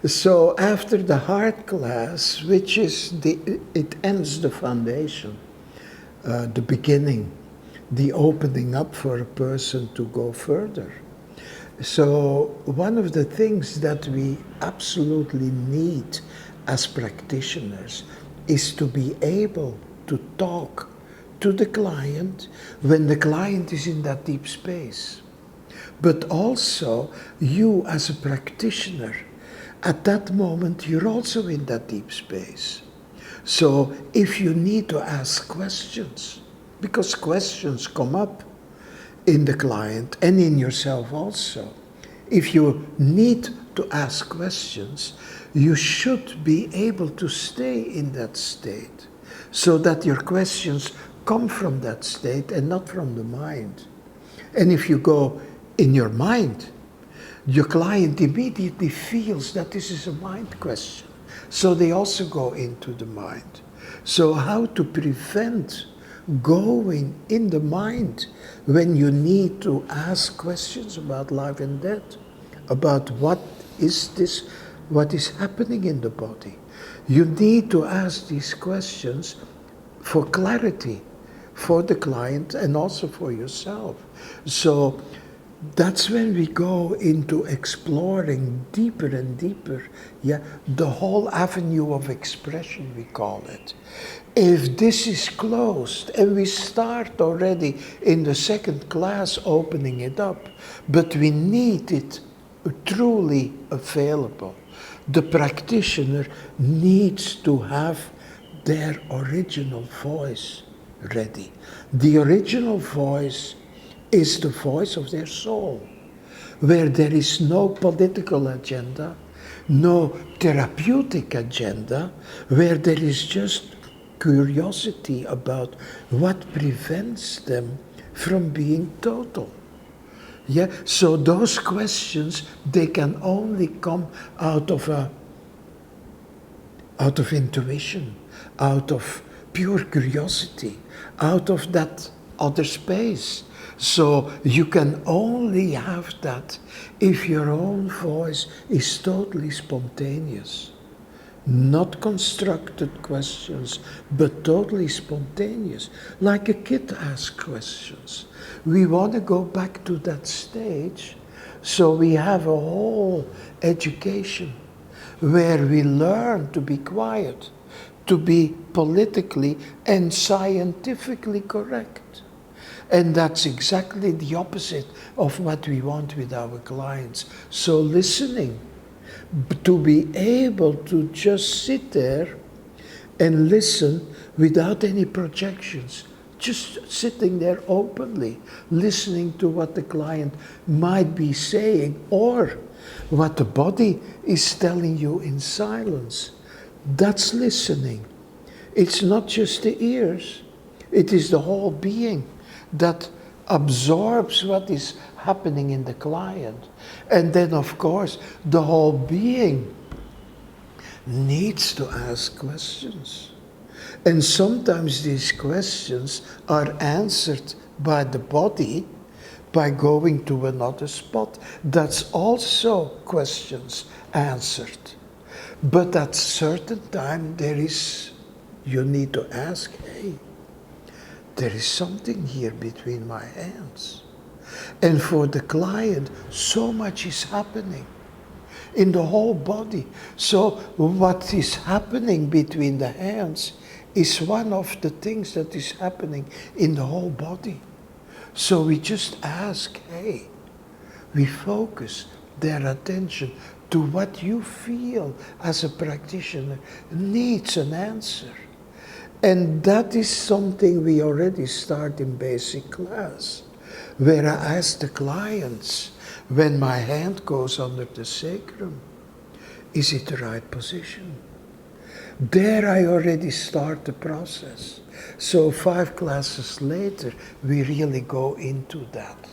So after the hard class, which is it ends the foundation, the beginning, the opening up for a person to go further. So one of the things that we absolutely need as practitioners is to be able to talk to the client when the client is in that deep space. But also, you as a practitioner, at that moment, you're also in that deep space. So if you need to ask questions, because questions come up in the client and in yourself also, if you need to ask questions, you should be able to stay in that state so that your questions come from that state and not from the mind. And if you go in your mind, your client immediately feels that this is a mind question. So they also go into the mind. So how to prevent going in the mind when you need to ask questions about life and death, about what is happening in the body. You need to ask these questions for clarity, for the client and also for yourself. So that's when we go into exploring deeper and deeper, the whole avenue of expression, we call it. If this is closed, and we start already in the second class opening it up, but we need it truly available. The practitioner needs to have their original voice ready. The original voice is the voice of their soul, where there is no political agenda, no therapeutic agenda, where there is just curiosity about what prevents them from being total. So those questions, they can only come out of intuition, out of pure curiosity, out of that other space. So you can only have that if your own voice is totally spontaneous. Not constructed questions, but totally spontaneous. Like a kid asks questions. We want to go back to that stage, so we have a whole education where we learn to be quiet, to be politically and scientifically correct. And that's exactly the opposite of what we want with our clients. So listening, to be able to just sit there and listen without any projections, just sitting there openly, listening to what the client might be saying or what the body is telling you in silence. That's listening. It's not just the ears, it is the whole being that absorbs what is happening in the client. And then, of course, the whole being needs to ask questions. And sometimes these questions are answered by the body by going to another spot. That's also questions answered. But at certain time, you need to ask, hey, there is something here between my hands. And for the client, so much is happening in the whole body. So what is happening between the hands is one of the things that is happening in the whole body. So we just ask, hey, we focus their attention to what you feel as a practitioner needs an answer. And that is something we already start in basic class, where I ask the clients, when my hand goes under the sacrum, is it the right position? There I already start the process. So 5 classes later, we really go into that.